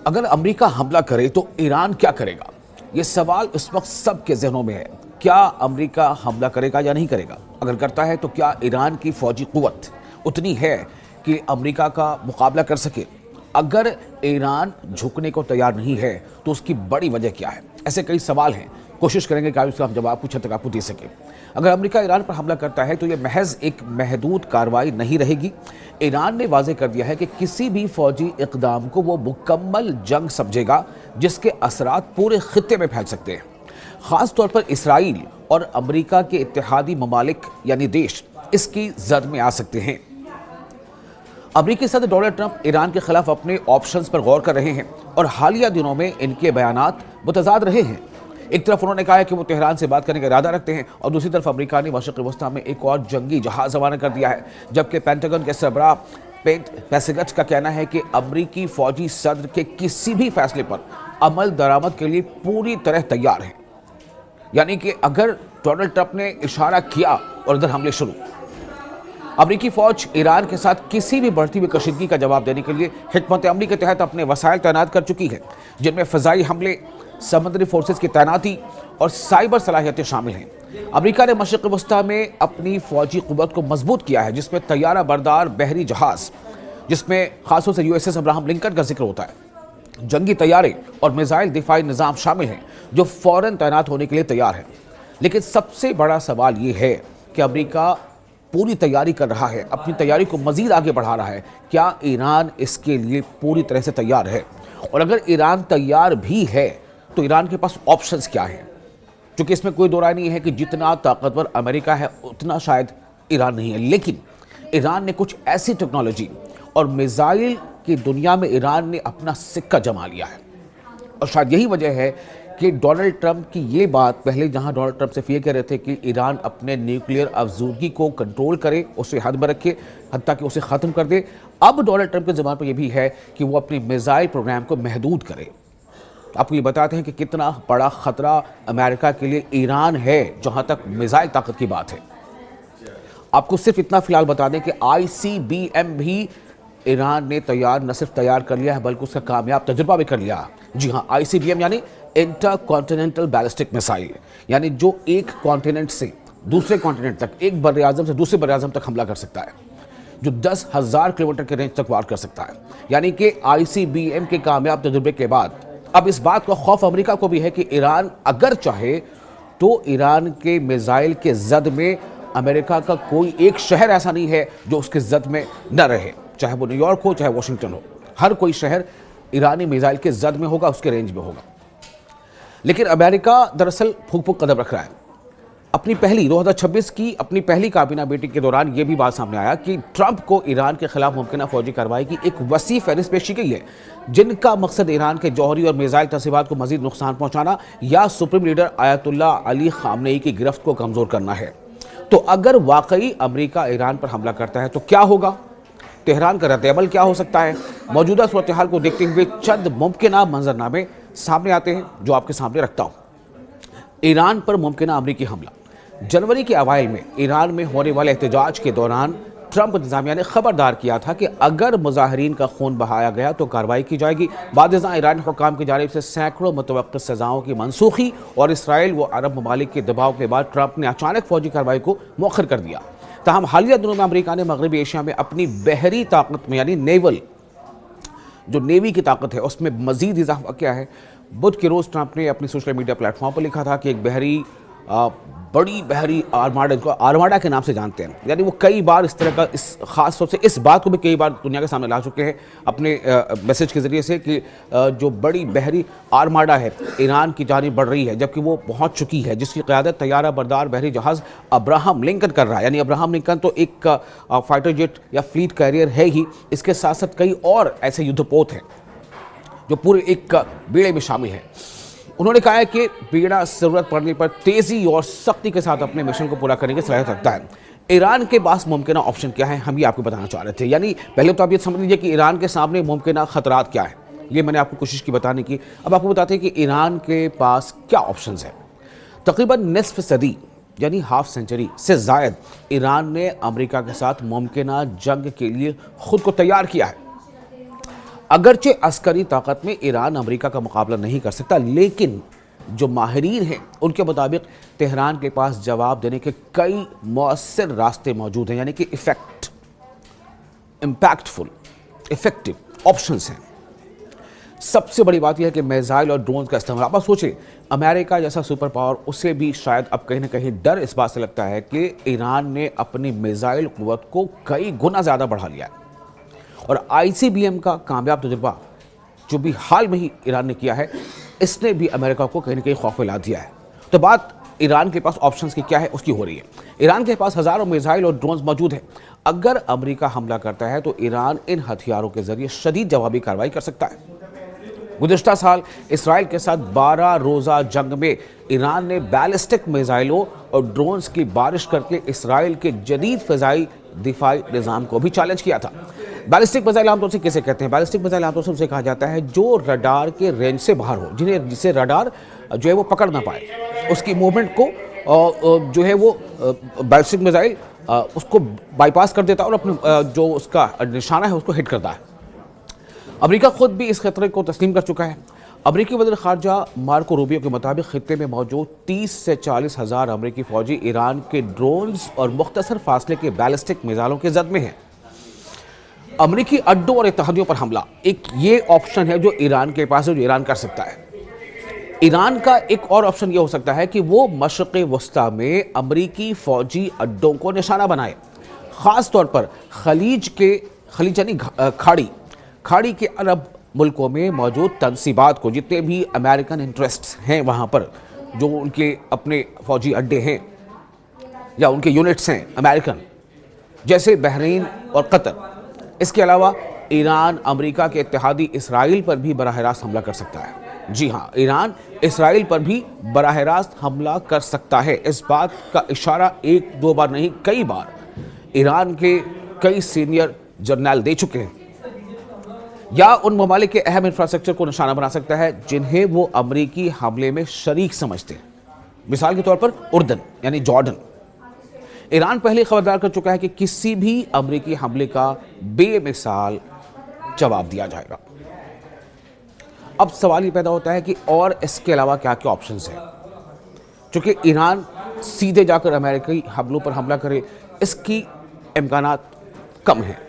اگر امریکہ حملہ کرے تو ایران کیا کرے گا؟ یہ سوال اس وقت سب کے ذہنوں میں ہے۔ کیا امریکہ حملہ کرے گا یا نہیں کرے گا؟ اگر کرتا ہے تو کیا ایران کی فوجی قوت اتنی ہے کہ امریکہ کا مقابلہ کر سکے؟ اگر ایران جھکنے کو تیار نہیں ہے تو اس کی بڑی وجہ کیا ہے؟ ایسے کئی سوال ہیں، کوشش کریں گے کہ اس کا جواب کچھ حد تک آپ کو دے سکیں۔ اگر امریکہ ایران پر حملہ کرتا ہے تو یہ محض ایک محدود کارروائی نہیں رہے گی۔ ایران نے واضح کر دیا ہے کہ کسی بھی فوجی اقدام کو وہ مکمل جنگ سمجھے گا جس کے اثرات پورے خطے میں پھیل سکتے ہیں۔ خاص طور پر اسرائیل اور امریکہ کے اتحادی ممالک یعنی دیش اس کی زد میں آ سکتے ہیں۔ امریکی صدر ڈونلڈ ٹرمپ ایران کے خلاف اپنے آپشنز پر غور کر رہے ہیں اور حالیہ دنوں میں ان کے بیانات متضاد رہے ہیں۔ ایک طرف انہوں نے کہا ہے کہ وہ تہران سے بات کرنے کا ارادہ رکھتے ہیں اور دوسری طرف امریکہ نے مشرق وسطیٰ میں ایک اور جنگی جہاز روانہ کر دیا ہے، جبکہ پینٹاگن کے سربراہ پیٹ پیسیگٹ کا کہنا ہے کہ امریکی فوجی صدر کے کسی بھی فیصلے پر عمل درآمد کے لیے پوری طرح تیار ہیں۔ یعنی کہ اگر ڈونلڈ ٹرمپ نے اشارہ کیا اور ادھر حملے شروع، امریکی فوج ایران کے ساتھ کسی بھی بڑھتی ہوئی کشیدگی کا جواب دینے کے لیے حکمت عملی کے تحت اپنے وسائل تعینات کر چکی ہے، جن میں فضائی حملے، سمندری فورسز کی تعیناتی اور سائبر صلاحیتیں شامل ہیں۔ امریکہ نے مشرق وسطیٰ میں اپنی فوجی قوت کو مضبوط کیا ہے، جس میں طیارہ بردار بحری جہاز، جس میں خاص طور سے USS ابراہم لنکن کا ذکر ہوتا ہے، جنگی طیارے اور میزائل دفاعی نظام شامل ہیں جو فوراً تعینات ہونے کے لیے تیار ہیں۔ لیکن سب سے بڑا سوال یہ ہے کہ امریکہ پوری تیاری کر رہا ہے، اپنی تیاری کو مزید آگے بڑھا رہا ہے۔ کیا ایران اس کے لیے پوری طرح سے تیار ہے؟ اور اگر ایران تیار بھی ہے تو ایران کے پاس آپشنز کیا ہیں؟ چونکہ اس میں کوئی دو رائے نہیں ہے کہ جتنا طاقتور امریکہ ہے اتنا شاید ایران نہیں ہے، لیکن ایران نے کچھ ایسی ٹیکنالوجی اور میزائل کی دنیا میں ایران نے اپنا سکہ جما لیا ہے، اور شاید یہی وجہ ہے کہ ڈونلڈ ٹرمپ کی یہ بات پہلے جہاں ڈونلڈ ٹرمپ سے یہ کہہ رہے تھے کہ ایران اپنے نیوکلیئر افزودگی کو کنٹرول کرے، اسے حد میں رکھے، حتیٰ کہ اسے ختم کر دے، اب ڈونلڈ ٹرمپ کے زبان پر یہ بھی ہے کہ وہ اپنی میزائل پروگرام کو محدود کرے۔ آپ کو یہ بتاتے ہیں کہ کتنا بڑا خطرہ امریکہ کے لیے ایران ہے جہاں تک میزائل طاقت کی بات ہے۔ آپ کو صرف اتنا فی الحال بتا دیں کہ ICBM بھی ایران نے نہ صرف تیار کر لیا ہے بلکہ اس کا کامیاب تجربہ بھی کر لیا ہے۔ جی ہاں، ICBM یعنی انٹر کانٹیننٹل بیلسٹک میسائل، یعنی جو ایک کانٹیننٹ سے دوسرے کانٹیننٹ تک، ایک بر اعظم سے دوسرے بر اعظم تک حملہ کر سکتا ہے، جو 10,000 کلومیٹر کے رینج تک وار کر سکتا ہے۔ یعنی کہ ICBM کے کامیاب تجربے کے بعد اب اس بات کا خوف امریکہ کو بھی ہے کہ ایران اگر چاہے تو ایران کے میزائل کے زد میں امریکہ کا کوئی ایک شہر ایسا نہیں ہے جو اس کے زد میں نہ رہے، چاہے وہ نیو یارک ہو چاہے واشنگٹن ہو، ہر کوئی شہر ایرانی میزائل کے زد میں ہوگا، اس کے رینج میں ہوگا۔ لیکن امریکہ دراصل پھک پھک قدم رکھ رہا ہے۔ اپنی پہلی 2026 کی اپنی پہلی کابینہ میٹنگ کے دوران یہ بھی بات سامنے آیا کہ ٹرمپ کو ایران کے خلاف ممکنہ فوجی کارروائی کی ایک وسیع فہرست پیش کی گئی ہے، جن کا مقصد ایران کے جوہری اور میزائل تنصیبات کو مزید نقصان پہنچانا یا سپریم لیڈر آیت اللہ علی خامنئی کی گرفت کو کمزور کرنا ہے۔ تو اگر واقعی امریکہ ایران پر حملہ کرتا ہے تو کیا ہوگا؟ تہران کا رد عمل کیا ہو سکتا ہے؟ موجودہ صورتحال کو دیکھتے ہوئے چند ممکنہ منظرنامے سامنے آتے ہیں جو آپ کے سامنے رکھتا ہوں۔ ایران پر ممکنہ امریکی حملہ۔ جنوری کے اوائل میں ایران میں ہونے والے احتجاج کے دوران ٹرمپ انتظامیہ نے خبردار کیا تھا کہ اگر مظاہرین کا خون بہایا گیا تو کارروائی کی جائے گی۔ بعد ازاں ایرانی حکام کی جانب سے سینکڑوں متوقع سزاؤں کی منسوخی اور اسرائیل و عرب ممالک کے دباؤ کے بعد ٹرمپ نے اچانک فوجی کارروائی کو مؤخر کر دیا۔ تاہم حالیہ دنوں میں امریکہ نے مغربی ایشیا میں اپنی بحری طاقت میں یعنی جو نیوی کی طاقت ہے اس میں مزید اضافہ کیا ہے۔ بدھ کے روز ٹرمپ نے اپنی سوشل میڈیا پلیٹ فارم پر لکھا تھا کہ ایک بڑی بحری آرماڈا، کو آرماڈا کے نام سے جانتے ہیں، یعنی وہ کئی بار اس طرح کا خاص طور سے اس بات کو بھی کئی بار دنیا کے سامنے لا چکے ہیں اپنے میسج کے ذریعے سے کہ جو بڑی بحری آرماڈا ہے ایران کی جانب بڑھ رہی ہے، جبکہ وہ پہنچ چکی ہے، جس کی قیادت طیارہ بردار بحری جہاز ابراہم لنکن کر رہا ہے۔ یعنی ابراہم لنکن تو ایک فائٹر جیٹ یا فلیٹ کیریئر ہے ہی، اس کے ساتھ ساتھ کئی اور ایسے یدھ پوت ہیں جو پورے ایک بیڑے میں شامل ہیں۔ انہوں نے کہا ہے کہ بیڑا ضرورت پڑنے پر تیزی اور سختی کے ساتھ اپنے مشن کو پورا کرنے کی صلاحیت رکھتا ہے۔ ایران کے پاس ممکنہ آپشن کیا ہے، ہم یہ آپ کو بتانا چاہ رہے تھے۔ یعنی پہلے تو آپ یہ سمجھ لیجئے کہ ایران کے سامنے ممکنہ خطرات کیا ہیں، یہ میں نے آپ کو کوشش کی بتانے کی۔ اب آپ کو بتاتے ہیں کہ ایران کے پاس کیا آپشنز ہیں۔ تقریباً نصف صدی یعنی ہاف سینچری سے زائد ایران نے امریکہ کے ساتھ ممکنہ جنگ کے لیے خود کو تیار کیا ہے۔ اگرچہ عسکری طاقت میں ایران امریکہ کا مقابلہ نہیں کر سکتا، لیکن جو ماہرین ہیں ان کے مطابق تہران کے پاس جواب دینے کے کئی مؤثر راستے موجود ہیں، یعنی کہ امپیکٹفل افیکٹو آپشنز ہیں۔ سب سے بڑی بات یہ ہے کہ میزائل اور ڈرونز کا استعمال، آپ سوچیں امریکہ جیسا سپر پاور، اسے بھی شاید اب کہیں نہ کہیں ڈر اس بات سے لگتا ہے کہ ایران نے اپنی میزائل قوت کو کئی گنا زیادہ بڑھا لیا ہے، اور ICBM کا کامیاب تجربہ جو بھی حال میں ہی ایران نے کیا ہے، اس نے بھی امریکہ کو کہیں نہ کہیں خوف لا دیا ہے۔ تو بات ایران کے پاس آپشنز کی کیا ہے اس کی ہو رہی ہے۔ ایران کے پاس ہزاروں میزائل اور ڈرونز موجود ہیں۔ اگر امریکہ حملہ کرتا ہے تو ایران ان ہتھیاروں کے ذریعے شدید جوابی کارروائی کر سکتا ہے۔ گزشتہ سال اسرائیل کے ساتھ 12 روزہ جنگ میں ایران نے بیلسٹک میزائلوں اور ڈرونز کی بارش کر کے اسرائیل کے جدید فضائی دفاعی نظام کو بھی چیلنج کیا تھا۔ بیلسٹک میزائل عام طور سے کیسے کہتے ہیں؟ بیلسٹک میزائل عام طور سے اسے کہا جاتا ہے جو رڈار کے رینج سے باہر ہو، جسے رڈار جو ہے وہ پکڑ نہ پائے، اس کی موومنٹ کو جو ہے وہ بیلسٹک میزائل اس کو بائی پاس کر دیتا ہے اور اپنے جو اس کا نشانہ ہے اس کو ہٹ کرتا ہے۔ امریکہ خود بھی اس خطرے کو تسلیم کر چکا ہے۔ امریکی وزیر خارجہ مارکو روبیو کے مطابق خطے میں موجود 30 سے 40 ہزار امریکی فوجی ایران کے ڈرونز اور مختصر فاصلے کے بیلسٹک میزائلوں کے زد میں ہیں۔ امریکی اڈوں اور اتحادیوں پر حملہ ایک یہ آپشن ہے جو ایران کے پاس ہے، جو ایران کر سکتا ہے۔ ایران کا ایک اور آپشن یہ ہو سکتا ہے کہ وہ مشرق وسطی میں امریکی فوجی اڈوں کو نشانہ بنائے، خاص طور پر خلیج یعنی کھاڑی کے عرب ملکوں میں موجود تنصیبات کو، جتنے بھی امریکن انٹرسٹس ہیں وہاں پر، جو ان کے اپنے فوجی اڈے ہیں یا ان کے یونٹس ہیں امریکن، جیسے بحرین اور قطر۔ اس کے علاوہ ایران امریکہ کے اتحادی اسرائیل پر بھی براہ راست حملہ کر سکتا ہے۔ جی ہاں، ایران اسرائیل پر بھی براہ راست حملہ کر سکتا ہے۔ اس بات کا اشارہ ایک دو بار نہیں، کئی بار ایران کے کئی سینئر جرنیل دے چکے ہیں۔ یا ان ممالک کے اہم انفراسٹرکچر کو نشانہ بنا سکتا ہے جنہیں وہ امریکی حملے میں شریک سمجھتے ہیں۔ مثال کے طور پر اردن یعنی جارڈن۔ ایران پہلے خبردار کر چکا ہے کہ کسی بھی امریکی حملے کا بے مثال جواب دیا جائے گا۔ اب سوال یہ پیدا ہوتا ہے کہ اور اس کے علاوہ کیا کیا آپشنز ہیں؟ چونکہ ایران سیدھے جا کر امریکی حملوں پر حملہ کرے، اس کی امکانات کم ہیں۔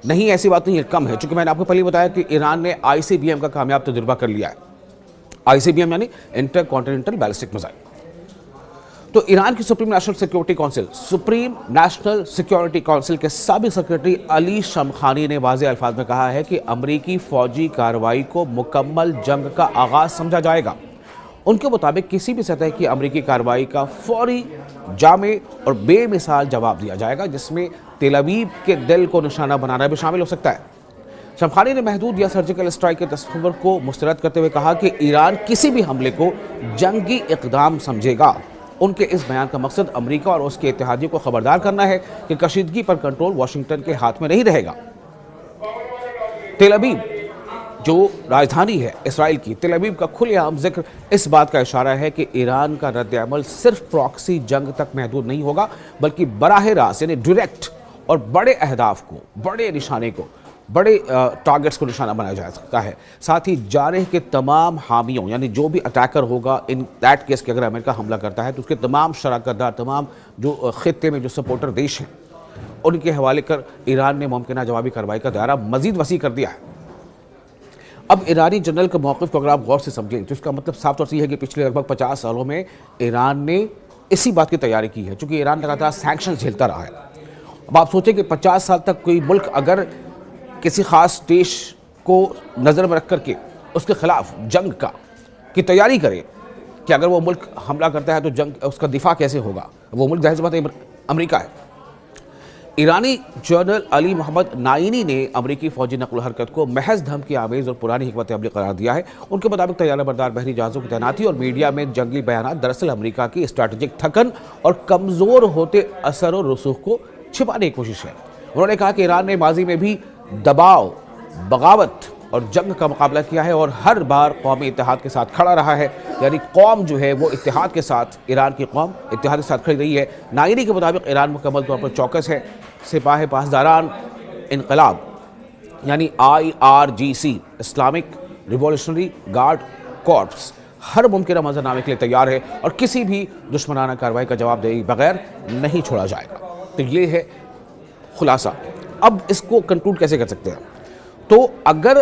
نہیں، ایسی بات نہیں ہے، کم ہے، چونکہ میں نے آپ کو پہلے بتایا کہ ایران نے ICBM کا کامیاب تجربہ کر لیا ہے۔ ICBM یعنی انٹر کانٹیننٹل بیلسٹک میزائل۔ تو ایران کی سپریم نیشنل سیکیورٹی کونسل کے سابق سیکریٹری علی شمخانی نے واضح الفاظ میں کہا ہے کہ امریکی فوجی کارروائی کو مکمل جنگ کا آغاز سمجھا جائے گا۔ ان کے مطابق کسی بھی سطح کی امریکی کارروائی کا فوری، جامع اور بے مثال جواب دیا جائے گا، جس میں تل ابیب کے دل کو نشانہ بنانا بھی شامل ہو سکتا ہے۔ شمخانی نے محدود یا سرجیکل اسٹرائک کے تصور کو مسترد کرتے ہوئے کہا کہ ایران کسی بھی حملے کو جنگی اقدام سمجھے گا۔ ان کے اس بیان کا مقصد امریکہ اور اس کے اتحادیوں کو خبردار کرنا ہے کہ کشیدگی پر کنٹرول واشنگٹن کے ہاتھ میں نہیں رہے گا۔ تل ابیب جو راجدھانی ہے اسرائیل کی، تل ابیب کا کھلے عام ذکر اس بات کا اشارہ ہے کہ ایران کا رد عمل صرف پراکسی جنگ تک محدود نہیں ہوگا، بلکہ براہ راست یعنی ڈائریکٹ اور بڑے اہداف کو، بڑے نشانے کو، بڑے ٹارگٹس کو نشانہ بنایا جا سکتا ہے۔ ساتھ ہی جارح کے تمام حامیوں یعنی جو بھی اٹیکر ہوگا ان دیٹ کیس کہ اگر امریکہ حملہ کرتا ہے تو اس کے تمام شراکت دار، تمام جو خطے میں جو سپورٹر دیش ہیں، ان کے حوالے کر ایران نے ممکنہ جوابی کارروائی کا دائرہ مزید وسیع کر دیا ہے۔ اب ایرانی جنرل کے موقف کو اگر آپ غور سے سمجھیں تو اس کا مطلب صاف طور سے یہ ہے کہ پچھلے لگ بھگ 50 سالوں میں ایران نے اسی بات کی تیاری کی ہے، چونکہ ایران لگاتار سینکشنز جھیلتا رہا ہے۔ اب آپ سوچیں کہ 50 سال تک کوئی ملک اگر کسی خاص دیش کو نظر میں رکھ کر کے اس کے خلاف جنگ کی تیاری کرے کہ اگر وہ ملک حملہ کرتا ہے تو جنگ اس کا دفاع کیسے ہوگا، وہ ملک ظاہر سی بات ہے امریکہ ہے۔ ایرانی جنرل علی محمد نائینی نے امریکی فوجی نقل و حرکت کو محض دھمکی آمیز اور پرانی حکمت عملی قرار دیا ہے۔ ان کے مطابق طیارہ بردار بحری جہازوں کی تعیناتی اور میڈیا میں جنگی بیانات دراصل امریکہ کی اسٹریٹجک تھکن اور کمزور ہوتے اثر و رسوخ کو چھپانے کی کوشش ہے۔ انہوں نے کہا کہ ایران نے ماضی میں بھی دباؤ، بغاوت اور جنگ کا مقابلہ کیا ہے اور ہر بار قومی اتحاد کے ساتھ کھڑا رہا ہے، یعنی قوم جو ہے وہ اتحاد کے ساتھ، ایران کی قوم اتحاد کے ساتھ کھڑی رہی ہے۔ نائینی کے مطابق ایران مکمل طور پر چوکس ہے۔ سپاہ پاسداران انقلاب یعنی IRGC Islamic revolutionary guard corps ہر ممکنہ منظرنامے کے لیے تیار ہے اور کسی بھی دشمنانہ کارروائی کا جواب دے بغیر نہیں چھوڑا جائے گا۔ تو یہ ہے خلاصہ۔ اب اس کو کنکلوڈ کیسے کر سکتے ہیں؟ تو اگر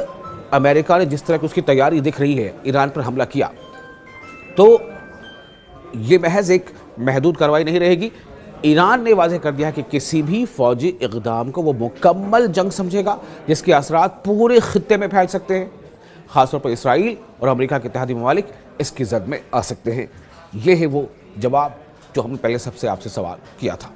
امریکہ نے جس طرح کی اس کی تیاری دکھ رہی ہے ایران پر حملہ کیا تو یہ محض ایک محدود کارروائی نہیں رہے گی۔ ایران نے واضح کر دیا ہے کہ کسی بھی فوجی اقدام کو وہ مکمل جنگ سمجھے گا جس کے اثرات پورے خطے میں پھیل سکتے ہیں۔ خاص طور پر اسرائیل اور امریکہ کے اتحادی ممالک اس کی زد میں آ سکتے ہیں۔ یہ ہے وہ جواب جو ہم نے پہلے سب سے آپ سے سوال کیا تھا۔